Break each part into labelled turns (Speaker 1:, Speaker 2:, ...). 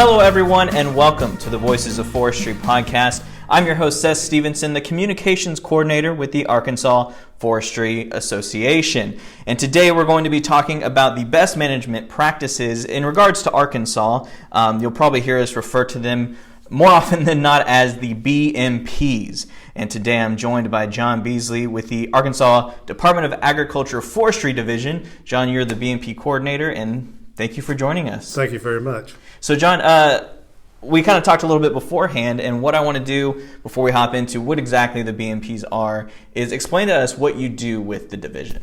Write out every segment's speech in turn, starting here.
Speaker 1: Hello, everyone, and welcome to the Voices of Forestry podcast. I'm your host, Seth Stevenson, the communications coordinator with the Arkansas Forestry Association. And today we're going to be talking about the best management practices in regards to Arkansas. You'll probably hear us refer to them more often than not as the BMPs. And today I'm joined by John Beasley with the Arkansas Department of Agriculture Forestry Division. John, you're the BMP coordinator, and thank you for joining us.
Speaker 2: Thank you very much.
Speaker 1: So, John, we kind of talked a little bit beforehand, and what I want to do before we hop into what exactly the BMPs are is explain to us what you do with the division.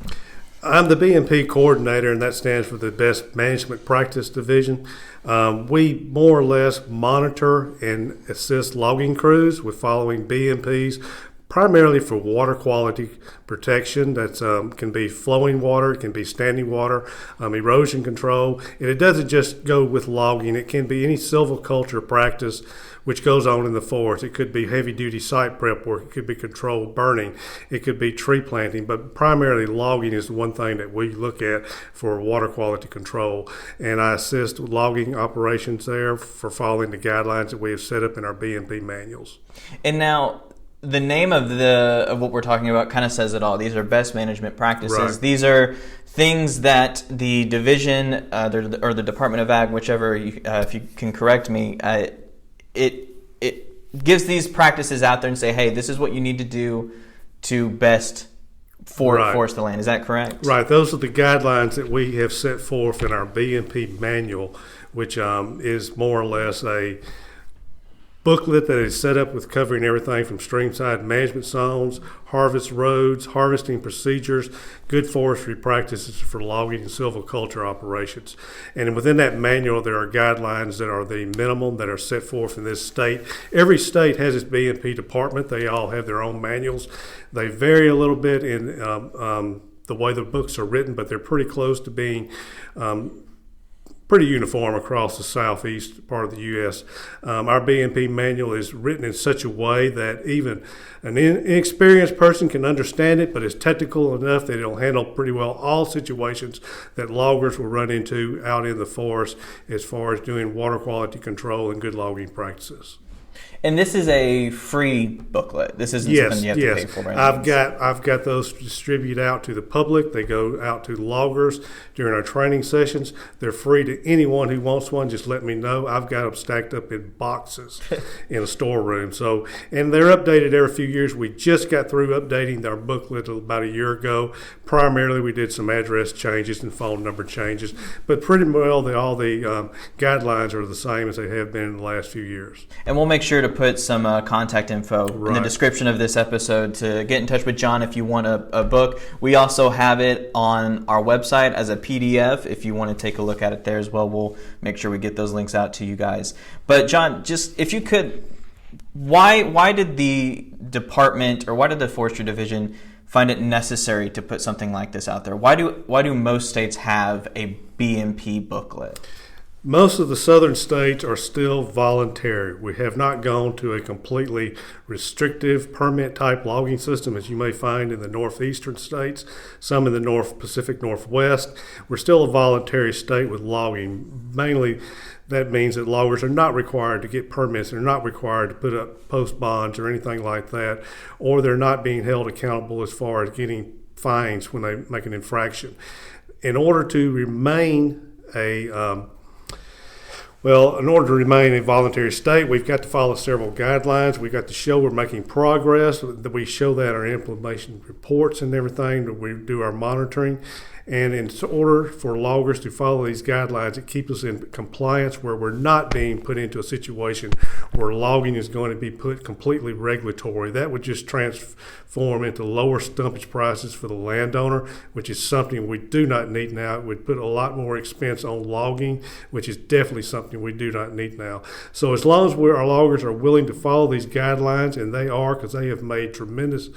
Speaker 2: I'm the BMP coordinator, and that stands for the Best Management Practice Division. We more or less monitor and assist logging crews with following BMPs, primarily for water quality protection. That can be flowing water, it can be standing water, erosion control. And it doesn't just go with logging. It can be any silviculture practice which goes on in the forest. It could be heavy-duty site prep work. It could be controlled burning. It could be tree planting. But primarily logging is the one thing that we look at for water quality control. And I assist with logging operations there for following the guidelines that we have set up in our BMP manuals.
Speaker 1: And now, the name of what we're talking about kind of says it all. These are best management practices.
Speaker 2: Right.
Speaker 1: These are things that the division or the Department of Ag, whichever, if you can correct me, it gives these practices out there and say, hey, this is what you need to do to best forest the land. Is that correct?
Speaker 2: Right. Those are the guidelines that we have set forth in our BMP manual, which is more or less a booklet that is set up with covering everything from streamside management zones, harvest roads, harvesting procedures, good forestry practices for logging and silviculture operations. And within that manual, there are guidelines that are the minimum that are set forth in this state. Every state has its BMP department. They all have their own manuals. They vary a little bit in the way the books are written, but they're pretty close to being pretty uniform across the southeast part of the U.S. Our BMP manual is written in such a way that even an inexperienced person can understand it, but it's technical enough that it'll handle pretty well all situations that loggers will run into out in the forest as far as doing water quality control and good logging practices.
Speaker 1: And this is a free booklet. This isn't something you have to pay for.
Speaker 2: I've got those distributed out to the public. They go out to loggers during our training sessions. They're free to anyone who wants one. Just let me know. I've got them stacked up in boxes in a storeroom. So, and they're updated every few years. We just got through updating our booklet about a year ago. Primarily, we did some address changes and phone number changes, but pretty well all the guidelines are the same as they have been in the last few years.
Speaker 1: And we'll make sure to put some contact info in the description of this episode to get in touch with John if you want a book. We also have it on our website as a PDF if you want to take a look at it there as well. We'll make sure we get those links out to you guys. But John, just if you could, why did the department or why did the Forestry Division find it necessary to put something like this out there? Why do most states have a BMP booklet?
Speaker 2: Most of the southern states are still voluntary. We have not gone to a completely restrictive permit-type logging system as you may find in the northeastern states, some in the North Pacific Northwest. We're still a voluntary state with logging. Mainly, that means that loggers are not required to get permits. They're not required to put up post bonds or anything like that, or they're not being held accountable as far as getting fines when they make an infraction. In order to remain in order to remain a voluntary state, we've got to follow several guidelines. We've got to show we're making progress. We show that in our implementation reports and everything, that we do our monitoring. And in order for loggers to follow these guidelines, it keeps us in compliance where we're not being put into a situation where logging is going to be put completely regulatory. That would just transform into lower stumpage prices for the landowner, which is something we do not need now. It would put a lot more expense on logging, which is definitely something we do not need now. So as long as our loggers are willing to follow these guidelines, and they are, because they have made tremendous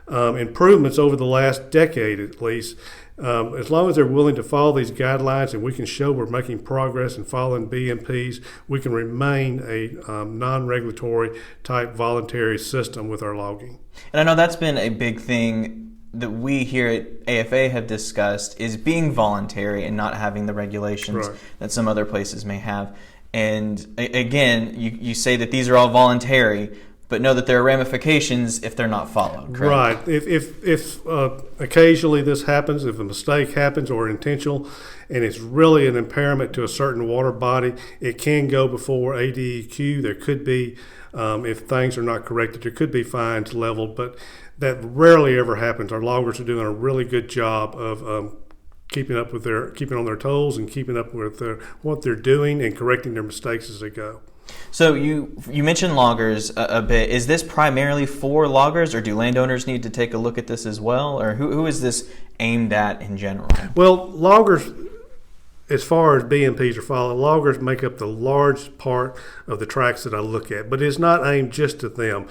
Speaker 2: improvements over the last decade at least, as long as they're willing to follow these guidelines and we can show we're making progress in following BMPs, we can remain a non-regulatory type voluntary system with our logging.
Speaker 1: And I know that's been a big thing that we here at AFA have discussed, is being voluntary and not having the regulations that some other places may have. And again, you say that these are all voluntary, but know that there are ramifications if they're not followed, correct?
Speaker 2: Right. If occasionally this happens, if a mistake happens or intentional, and it's really an impairment to a certain water body, it can go before ADEQ. There could be, if things are not corrected, there could be fines leveled, but that rarely ever happens. Our loggers are doing a really good job of keeping on their toes and keeping up with what they're doing and correcting their mistakes as they go.
Speaker 1: So you mentioned loggers a bit. Is this primarily for loggers, or do landowners need to take a look at this as well, or who is this aimed at in general?
Speaker 2: Well, loggers, as far as BMPs are followed, loggers make up the large part of the tracts that I look at, but it's not aimed just to them.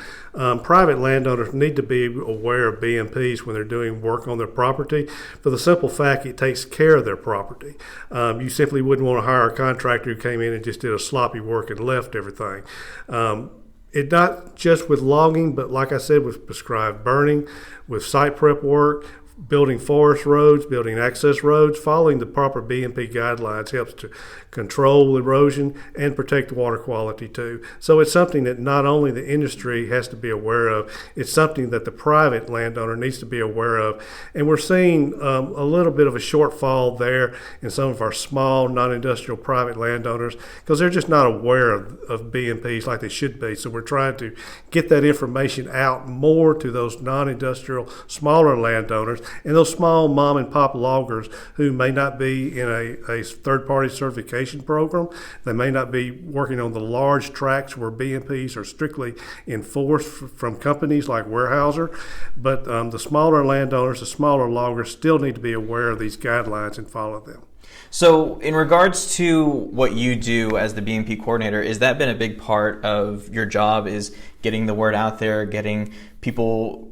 Speaker 2: Private landowners need to be aware of BMPs when they're doing work on their property, for the simple fact it takes care of their property. You simply wouldn't want to hire a contractor who came in and just did a sloppy work and left everything. It's not just with logging, but like I said, with prescribed burning, with site prep work, building forest roads, building access roads, following the proper BMP guidelines helps to control erosion and protect water quality too. So it's something that not only the industry has to be aware of, it's something that the private landowner needs to be aware of. And we're seeing a little bit of a shortfall there in some of our small non-industrial private landowners because they're just not aware of BMPs like they should be. So we're trying to get that information out more to those non-industrial smaller landowners and those small mom and pop loggers who may not be in a third-party certification program. They may not be working on the large tracts where BMPs are strictly enforced from companies like Weyerhaeuser, but the smaller landowners, the smaller loggers still need to be aware of these guidelines and follow them.
Speaker 1: So in regards to what you do as the BMP coordinator, has that been a big part of your job, is getting the word out there, getting people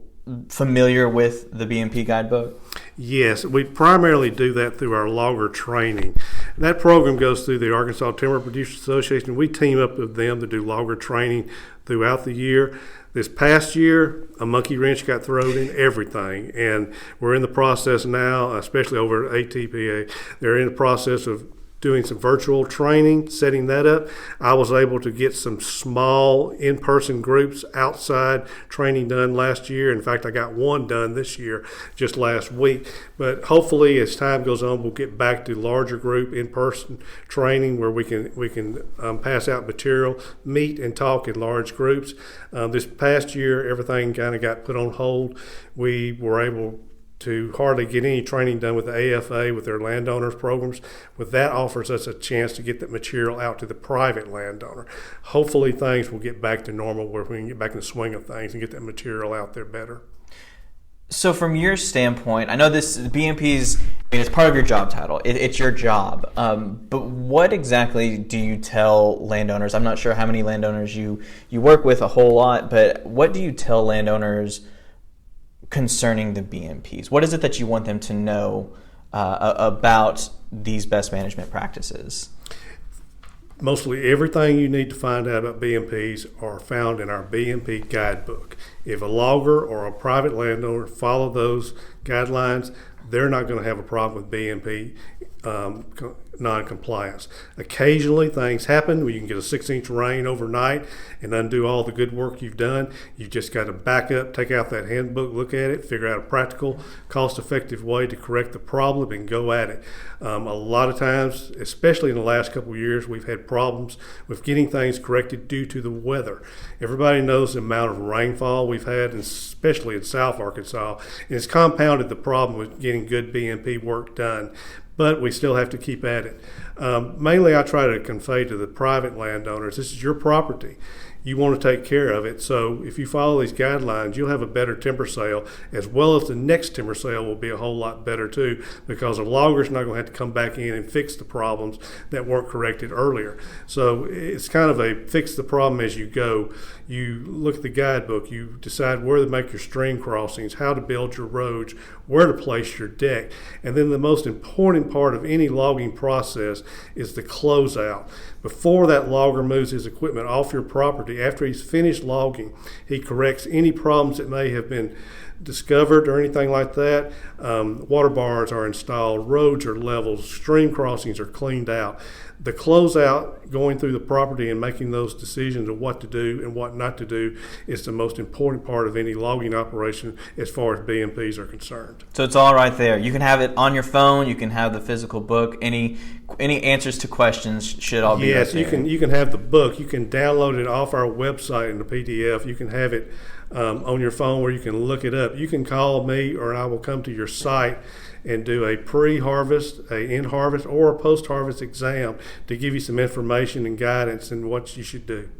Speaker 1: familiar with the BMP guidebook?
Speaker 2: Yes, we primarily do that through our logger training. That program goes through the Arkansas Timber Producers Association. We team up with them to do logger training throughout the year. This past year, a monkey wrench got thrown in everything, and we're in the process now, especially over at ATPA, they're in the process of doing some virtual training, setting that up. I was able to get some small in-person groups outside training done last year. In fact, I got one done this year, just last week. But hopefully, as time goes on, we'll get back to larger group in-person training where we can pass out material, meet and talk in large groups. This past year, everything kind of got put on hold. We were able to hardly get any training done with the AFA, with their landowners programs. With that offers us a chance to get that material out to the private landowner. Hopefully things will get back to normal where we can get back in the swing of things and get that material out there better.
Speaker 1: So from your standpoint, I know this BMP's, it's part of your job title. It's your job. But what exactly do you tell landowners? I'm not sure how many landowners you work with, a whole lot, but what do you tell landowners concerning the BMPs? What is it that you want them to know about these best management practices?
Speaker 2: Mostly everything you need to find out about BMPs are found in our BMP guidebook. If a logger or a private landowner follow those guidelines, they're not going to have a problem with BMP non-compliance. Occasionally things happen where you can get a 6-inch rain overnight and undo all the good work you've done. You've just got to back up, take out that handbook, look at it, figure out a practical, cost-effective way to correct the problem and go at it. A lot of times, especially in the last couple of years, we've had problems with getting things corrected due to the weather. Everybody knows the amount of rainfall we've had, especially in South Arkansas, and it's compounded the problem with getting good BMP work done. But we still have to keep at it. Mainly I try to convey to the private landowners, this is your property. You want to take care of it. So if you follow these guidelines, you'll have a better timber sale, as well as the next timber sale will be a whole lot better too, because a logger's not going to have to come back in and fix the problems that weren't corrected earlier. So it's kind of a fix the problem as you go. You look at the guidebook, you decide where to make your stream crossings, how to build your roads, where to place your deck. And then the most important part of any logging process is the closeout. Before that logger moves his equipment off your property, after he's finished logging, he corrects any problems that may have been discovered or anything like that. Water bars are installed, roads are leveled, stream crossings are cleaned out. The closeout, going through the property and making those decisions of what to do and what not to do, is the most important part of any logging operation as far as BMPs are concerned.
Speaker 1: So it's all right there. You can have it on your phone. You can have the physical book. Any answers to questions should all be right there.
Speaker 2: Yes, you can have the book. You can download it off our website in the PDF. You can have it on your phone where you can look it up. You can call me, or I will come to your site and do a pre-harvest, a in-harvest, or a post-harvest exam to give you some information and guidance in what you should do.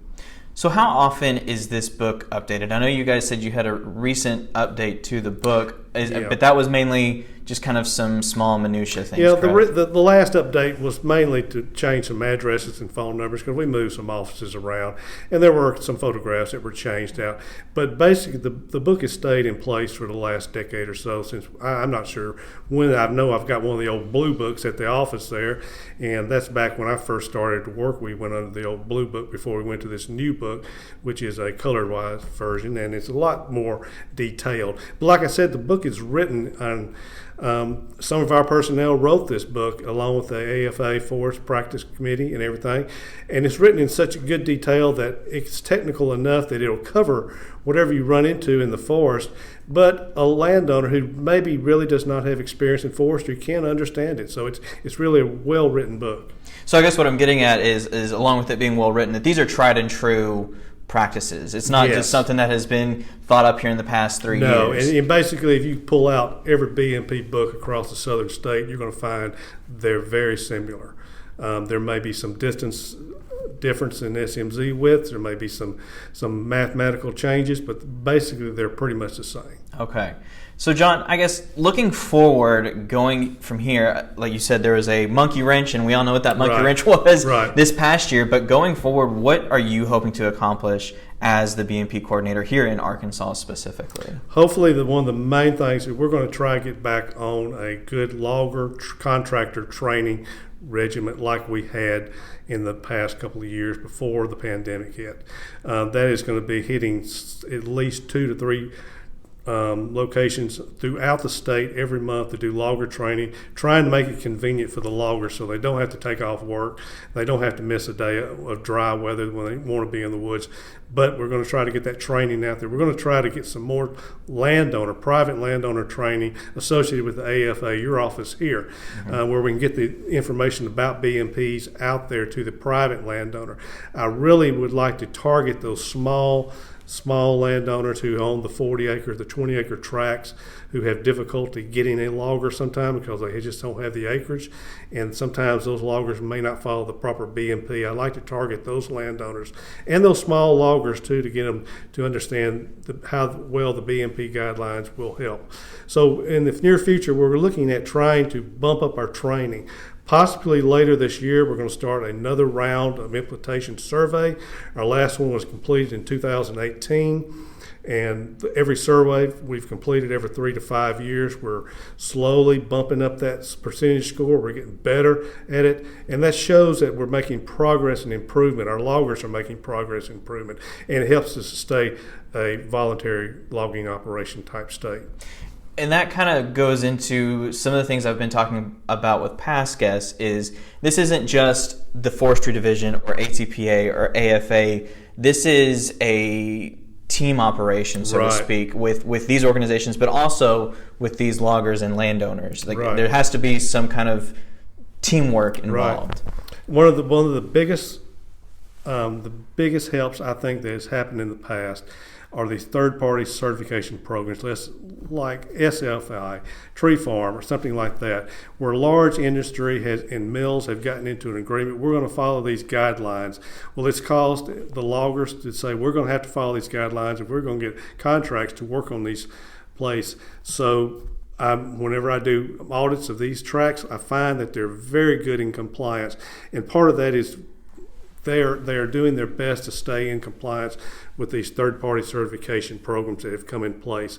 Speaker 1: So how often is this book updated? I know you guys said you had a recent update to the book, but that was mainly just kind of some small minutia things.
Speaker 2: Yeah, the last update was mainly to change some addresses and phone numbers because we moved some offices around, and there were some photographs that were changed out. But basically, the book has stayed in place for the last decade or so. Since I'm not sure when. I know I've got one of the old blue books at the office there, and that's back when I first started to work. We went under the old blue book before we went to this new book, which is a colored-wise version, and it's a lot more detailed. But like I said, the book is written on. Some of our personnel wrote this book along with the AFA Forest Practice Committee and everything, and it's written in such good detail that it's technical enough that it'll cover whatever you run into in the forest, but a landowner who maybe really does not have experience in forestry can understand it. So it's really a well-written book.
Speaker 1: So I guess what I'm getting at is along with it being well-written, that these are tried and true practices. It's not just something that has been thought up here in the past 3 years.
Speaker 2: No, and basically if you pull out every BMP book across the southern state, you're going to find they're very similar. There may be some difference in SMZ widths. There may be some mathematical changes, but basically they're pretty much the same.
Speaker 1: Okay. So, John, I guess looking forward, going from here, like you said, there was a monkey wrench, and we all know what that monkey wrench was this past year. But going forward, what are you hoping to accomplish as the BMP coordinator here in Arkansas specifically?
Speaker 2: Hopefully, one of the main things is we're going to try to get back on a good logger contractor training regiment like we had in the past couple of years before the pandemic hit. That is going to be hitting at least 2 to 3 locations throughout the state every month to do logger training, trying to make it convenient for the loggers so they don't have to take off work, they don't have to miss a day of dry weather when they want to be in the woods. But we're going to try to get that training out there. We're going to try to get some more private landowner training associated with the AFA, your office here, where we can get the information about BMPs out there to the private landowner. I really would like to target those small landowners who own the 40-acre, the 20-acre tracts, who have difficulty getting a logger sometimes because they just don't have the acreage, and sometimes those loggers may not follow the proper BMP. I like to target those landowners and those small loggers too to get them to understand how well the BMP guidelines will help. So in the near future, we're looking at trying to bump up our training. Possibly later this year, we're going to start another round of implementation survey. Our last one was completed in 2018, and every survey we've completed every 3 to 5 years. We're slowly bumping up that percentage score. We're getting better at it, and that shows that we're making progress and improvement. Our loggers are making progress and improvement, and it helps us to stay a voluntary logging operation type state.
Speaker 1: And that kind of goes into some of the things I've been talking about with past guests. Is this isn't just the Forestry Division or ATPA or AFA. This is a team operation, so to speak, with these organizations, but also with these loggers and landowners. There has to be some kind of teamwork involved.
Speaker 2: One of the biggest helps I think that has happened in the past are these third-party certification programs, like SFI, Tree Farm, or something like that, where large industry and mills have gotten into an agreement. We're going to follow these guidelines. Well, it's caused the loggers to say we're going to have to follow these guidelines if we're going to get contracts to work on these places. So whenever I do audits of these tracts, I find that they're very good in compliance, and part of that is they are doing their best to stay in compliance with these third-party certification programs that have come in place.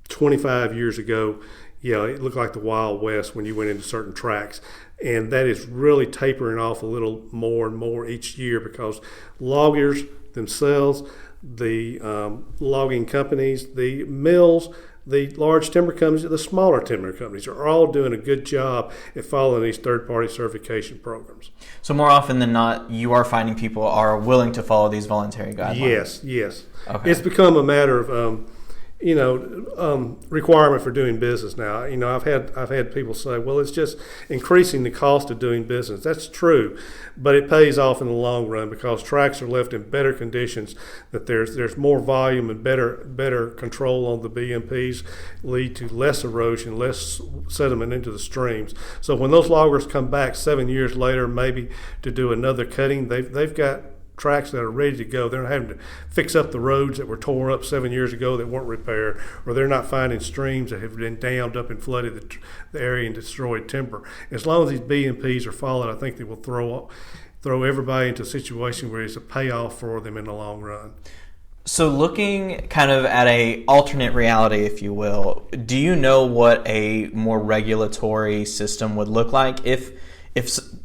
Speaker 2: 25 years ago, it looked like the Wild West when you went into certain tracts, and that is really tapering off a little more and more each year because loggers themselves, the logging companies, the mills, the large timber companies, the smaller timber companies are all doing a good job at following these third-party certification programs.
Speaker 1: So more often than not, you are finding people are willing to follow these voluntary guidelines.
Speaker 2: Yes.
Speaker 1: Okay.
Speaker 2: It's become a matter of requirement for doing business now. I've had people say, well, it's just increasing the cost of doing business. That's true, but it pays off in the long run because tracks are left in better conditions. That there's more volume and better control on the BMPs, lead to less erosion, less sediment into the streams. So when those loggers come back 7 years later, maybe to do another cutting, they've got tracks that are ready to go. They're not having to fix up the roads that were tore up 7 years ago that weren't repaired, or they're not finding streams that have been dammed up and flooded the area and destroyed timber. As long as these BMPs are followed, I think they will throw everybody into a situation where it's a payoff for them in the long run.
Speaker 1: So looking kind of at a alternate reality, if you will, do you know what a more regulatory system would look like if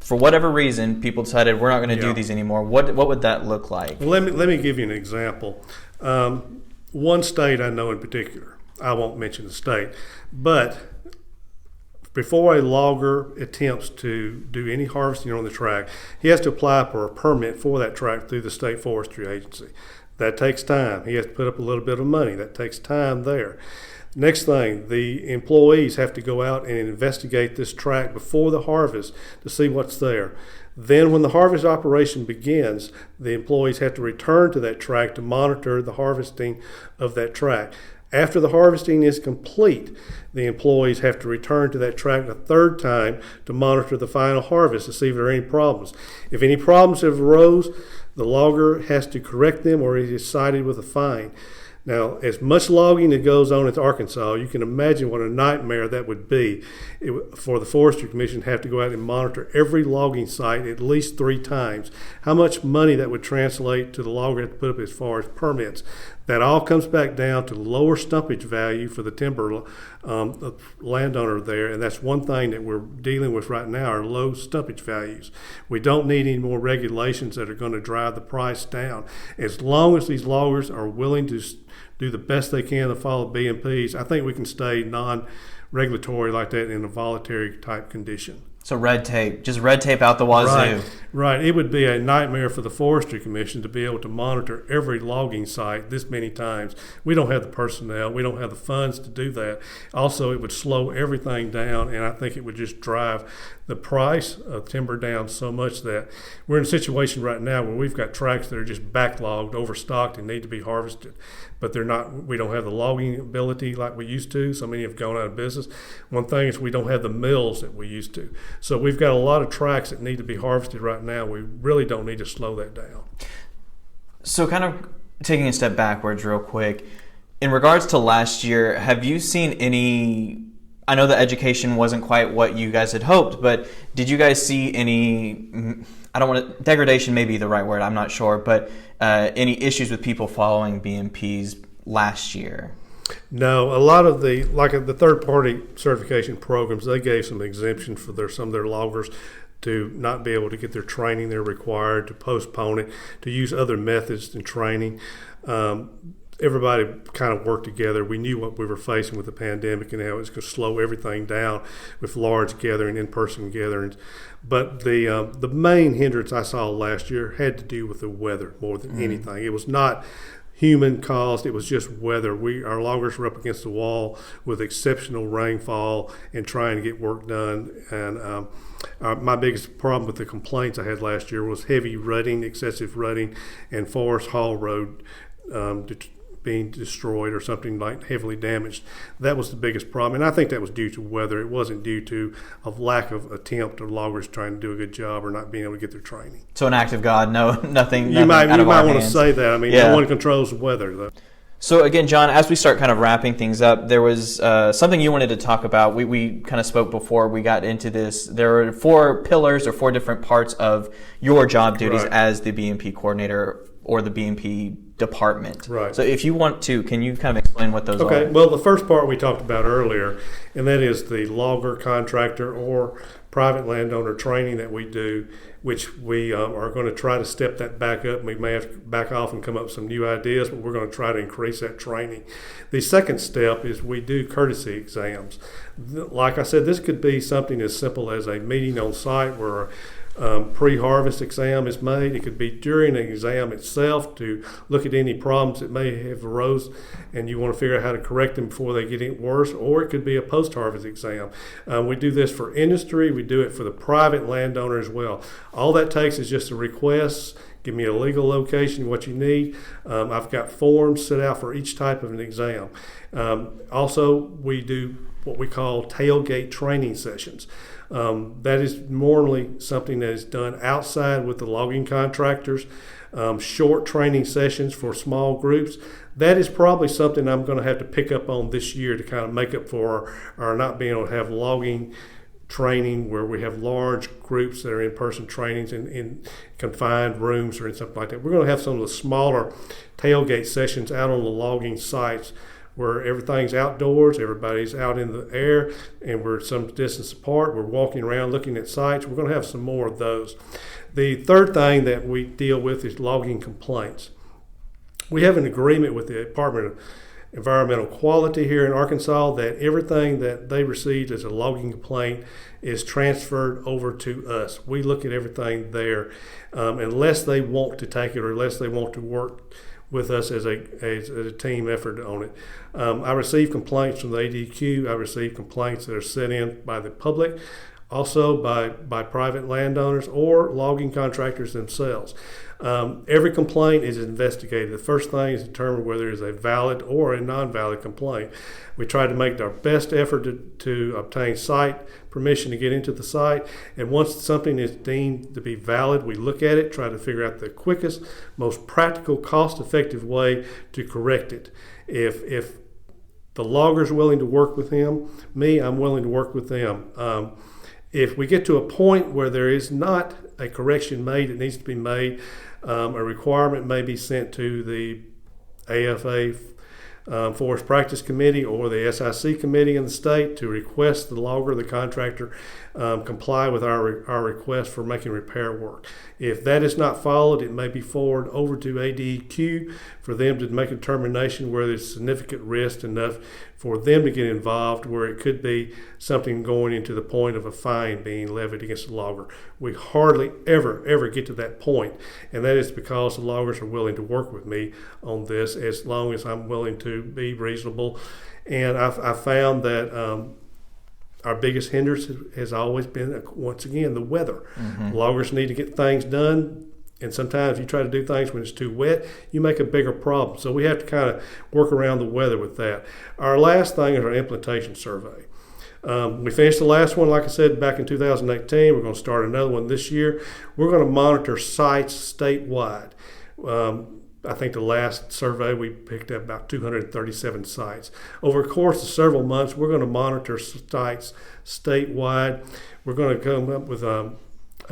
Speaker 1: for whatever reason people decided we're not going to do these anymore? What would that look like?
Speaker 2: Well, let me give you an example. One state I know in particular, I won't mention the state, but before a logger attempts to do any harvesting on the tract, he has to apply for a permit for that tract through the state forestry agency. That takes time. He has to put up a little bit of money. That takes time there. Next thing, the employees have to go out and investigate this tract before the harvest to see what's there. Then when the harvest operation begins, the employees have to return to that tract to monitor the harvesting of that tract. After the harvesting is complete, the employees have to return to that tract a third time to monitor the final harvest to see if there are any problems. If any problems have arose, the logger has to correct them or he is cited with a fine. Now, as much logging that goes on in Arkansas, you can imagine what a nightmare that would be for the Forestry Commission to have to go out and monitor every logging site at least 3 times. How much money that would translate to the logger to put up as far as permits. That all comes back down to lower stumpage value for the timber landowner there, and that's one thing that we're dealing with right now are low stumpage values. We don't need any more regulations that are going to drive the price down. As long as these loggers are willing to do the best they can to follow BMPs, I think we can stay non-regulatory like that in a voluntary type condition.
Speaker 1: So red tape, just red tape out the wazoo.
Speaker 2: Right. It would be a nightmare for the Forestry Commission to be able to monitor every logging site this many times. We don't have the personnel. We don't have the funds to do that. Also, it would slow everything down, and I think it would just drive the price of timber down so much that we're in a situation right now where we've got tracts that are just backlogged, overstocked, and need to be harvested. But they're not. We don't have the logging ability like we used to. So many have gone out of business. One thing is we don't have the mills that we used to. So we've got a lot of tracts that need to be harvested right now. We really don't need to slow that down.
Speaker 1: So kind of taking a step backwards real quick, in regards to last year, have you seen any, I know the education wasn't quite what you guys had hoped, but did you guys see any, degradation may be the right word, I'm not sure, but any issues with people following BMPs last year?
Speaker 2: No, a lot of the third-party certification programs, they gave some exemptions for some of their loggers to not be able to get their training they're required, to postpone it, to use other methods in training. Everybody kind of worked together. We knew what we were facing with the pandemic and how it was going to slow everything down with large gathering, in-person gatherings. But the main hindrance I saw last year had to do with the weather more than anything. It was not human caused, it was just weather. Our loggers were up against the wall with exceptional rainfall and trying to get work done. And my biggest problem with the complaints I had last year was heavy rutting, excessive rutting, and Forest Hall Road being destroyed or something like heavily damaged. That was the biggest problem, and I think that was due to weather. It wasn't due to a lack of attempt of loggers trying to do a good job or not being able to get their training.
Speaker 1: So an act of God, nothing.
Speaker 2: You might want
Speaker 1: hands.
Speaker 2: To say that. I mean, no one controls the weather, though.
Speaker 1: So again, John, as we start kind of wrapping things up, there was something you wanted to talk about. We kind of spoke before we got into this. There are 4 pillars or 4 different parts of your job duties as the BMP coordinator or the BMP department.
Speaker 2: Right.
Speaker 1: So if you want to, can you kind of explain what those are?
Speaker 2: Okay. Well, the first part we talked about earlier, and that is the logger, contractor, or private landowner training that we do, which we are going to try to step that back up. We may have to back off and come up with some new ideas, but we're going to try to increase that training. The second step is we do courtesy exams. Like I said, this could be something as simple as a meeting on site where pre-harvest exam is made. It could be during the exam itself to look at any problems that may have arose and you want to figure out how to correct them before they get any worse, or it could be a post-harvest exam. We do this for industry. We do it for the private landowner as well. All that takes is just a request. Give me a legal location, what you need. I've got forms set out for each type of an exam. Also, we do what we call tailgate training sessions. That is normally something that is done outside with the logging contractors, short training sessions for small groups. That is probably something I'm going to have to pick up on this year to kind of make up for our not being able to have logging training where we have large groups that are in-person trainings in confined rooms or in something like that. We're going to have some of the smaller tailgate sessions out on the logging sites where everything's outdoors, everybody's out in the air, and we're some distance apart. We're walking around looking at sites. We're going to have some more of those. The third thing that we deal with is logging complaints. We have an agreement with the Department of Environmental Quality here in Arkansas that everything that they received as a logging complaint is transferred over to us. We look at everything there unless they want to take it or unless they want to work with us as a team effort on it. I receive complaints from the ADQ. I receive complaints that are sent in by the public, also by private landowners or logging contractors themselves. Every complaint is investigated. The first thing is to determine whether it is a valid or a non-valid complaint. We try to make our best effort to obtain site permission to get into the site, and once something is deemed to be valid, we look at it, try to figure out the quickest, most practical, cost-effective way to correct it. If the logger's willing to work with him, I'm willing to work with them. If we get to a point where there is not a correction made that needs to be made, a requirement may be sent to the AFA Forest Practice Committee or the SIC Committee in the state to request the logger, the contractor, comply with our request for making repair work. If that is not followed, it may be forwarded over to ADQ for them to make a determination where there's significant risk enough for them to get involved, where it could be something going into the point of a fine being levied against the logger. We hardly ever get to that point, and that is because the loggers are willing to work with me on this as long as I'm willing to be reasonable. And I found that our biggest hindrance has always been, once again, the weather. Mm-hmm. Loggers need to get things done, and sometimes you try to do things when it's too wet, you make a bigger problem. So we have to kind of work around the weather with that. Our last thing is our implementation survey. We finished the last one, like I said, back in 2018. We're going to start another one this year. We're going to monitor sites statewide. I think the last survey we picked up about 237 sites. Over the course of several months, we're going to monitor sites statewide. We're going to come up with an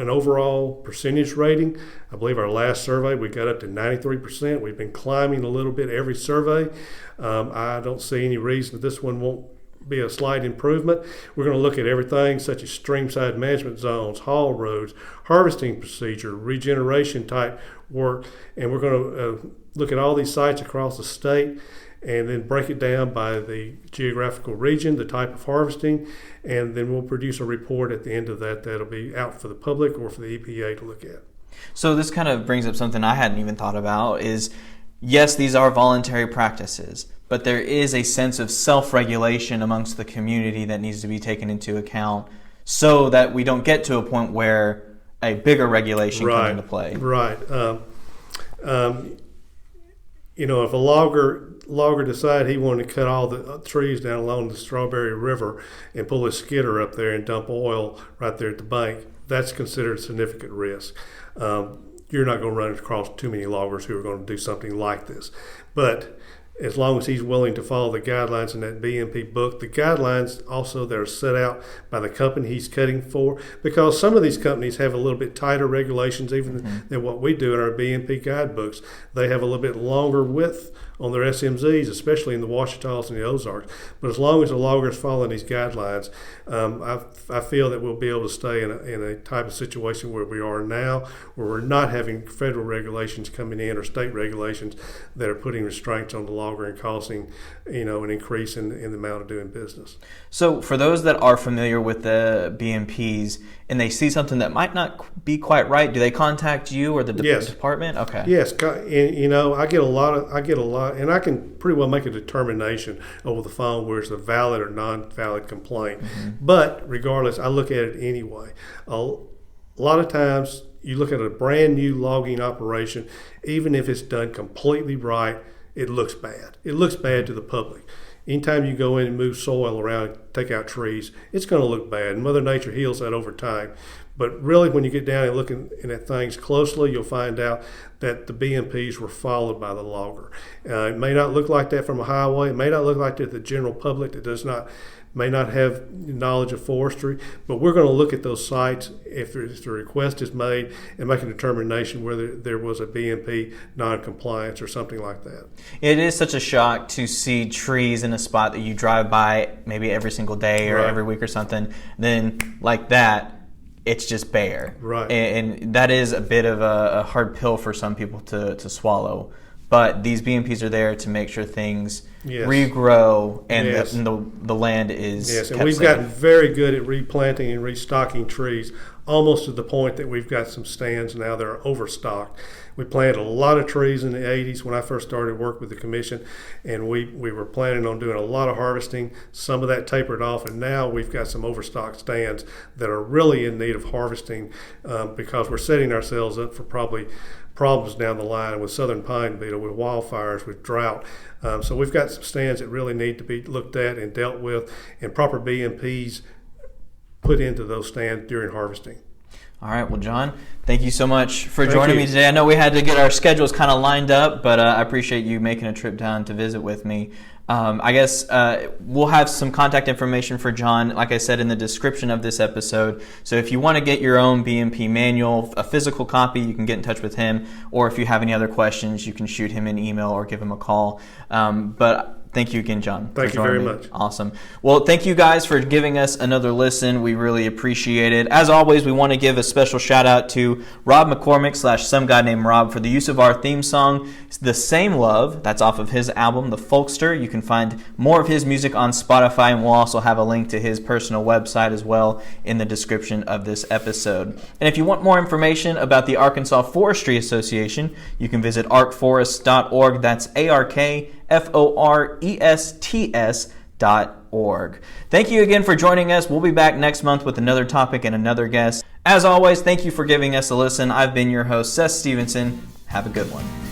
Speaker 2: overall percentage rating. I believe our last survey we got up to 93%. We've been climbing a little bit every survey. I don't see any reason that this one won't be a slight improvement. We're going to look at everything such as streamside management zones, haul roads, harvesting procedure, regeneration type work, and we're going to look at all these sites across the state and then break it down by the geographical region, the type of harvesting, and then we'll produce a report at the end of that that'll be out for the public or for the EPA to look at.
Speaker 1: So this kind of brings up something I hadn't even thought about is, yes, these are voluntary practices, but there is a sense of self-regulation amongst the community that needs to be taken into account so that we don't get to a point where a bigger regulation comes into play.
Speaker 2: Right. If a logger decided he wanted to cut all the trees down along the Strawberry River and pull a skidder up there and dump oil right there at the bank, that's considered significant risk. You're not going to run across too many loggers who are going to do something like this. But as long as he's willing to follow the guidelines in that BMP book. The guidelines also that are set out by the company he's cutting for, because some of these companies have a little bit tighter regulations even than what we do in our BMP guidebooks. They have a little bit longer width on their SMZs, especially in the Ouachita's and the Ozarks. But as long as the loggers follow these guidelines, I feel that we'll be able to stay in a type of situation where we are now, where we're not having federal regulations coming in or state regulations that are putting restraints on the logger and causing, an increase in the amount of doing business.
Speaker 1: So for those that are familiar with the BMPs and they see something that might not be quite right, do they contact you or the department? Okay.
Speaker 2: Yes, and, I get a lot, and I can pretty well make a determination over the phone where it's a valid or non-valid complaint. But regardless, I look at it anyway. A lot of times you look at a brand new logging operation, even if it's done completely right, it looks bad. It looks bad to the public. Anytime you go in and move soil around, take out trees, it's going to look bad. Mother Nature heals that over time. But really, when you get down and looking at things closely, you'll find out that the BMPs were followed by the logger. It may not look like that from a highway. It may not look like that to the general public that may not have knowledge of forestry, but we're going to look at those sites if the request is made and make a determination whether there was a BMP non-compliance or something like that.
Speaker 1: It is such a shock to see trees in a spot that you drive by maybe every single day or every week or something. Then like that, it's just bare.
Speaker 2: Right.
Speaker 1: And that is a bit of a hard pill for some people to swallow. But these BMPs are there to make sure things regrow and the land is
Speaker 2: and we've gotten very good at replanting and restocking trees, almost to the point that we've got some stands now that are overstocked. We planted a lot of trees in the 80s when I first started work with the commission, and we were planning on doing a lot of harvesting. Some of that tapered off, and now we've got some overstocked stands that are really in need of harvesting because we're setting ourselves up for probably problems down the line with southern pine beetle, with wildfires, with drought. So we've got some stands that really need to be looked at and dealt with, and proper BMPs put into those stands during harvesting.
Speaker 1: All right. Well, John, thank you so much for joining me today. I know we had to get our schedules kind of lined up, but I appreciate you making a trip down to visit with me. I guess we'll have some contact information for John, like I said, in the description of this episode. So if you want to get your own BMP manual, a physical copy, you can get in touch with him. Or if you have any other questions, you can shoot him an email or give him a call. But thank you again, John.
Speaker 2: Thank you very much.
Speaker 1: Awesome. Well, thank you guys for giving us another listen. We really appreciate it. As always, we want to give a special shout out to Rob McCormick / some guy named Rob for the use of our theme song, The Same Love. That's off of his album, The Folkster. You can find more of his music on Spotify, and we'll also have a link to his personal website as well in the description of this episode. And if you want more information about the Arkansas Forestry Association, you can visit arkforest.org. That's ARKFORESTS.org. Thank you again for joining us. We'll be back next month with another topic and another guest. As always, thank you for giving us a listen. I've been your host, Seth Stevenson. Have a good one.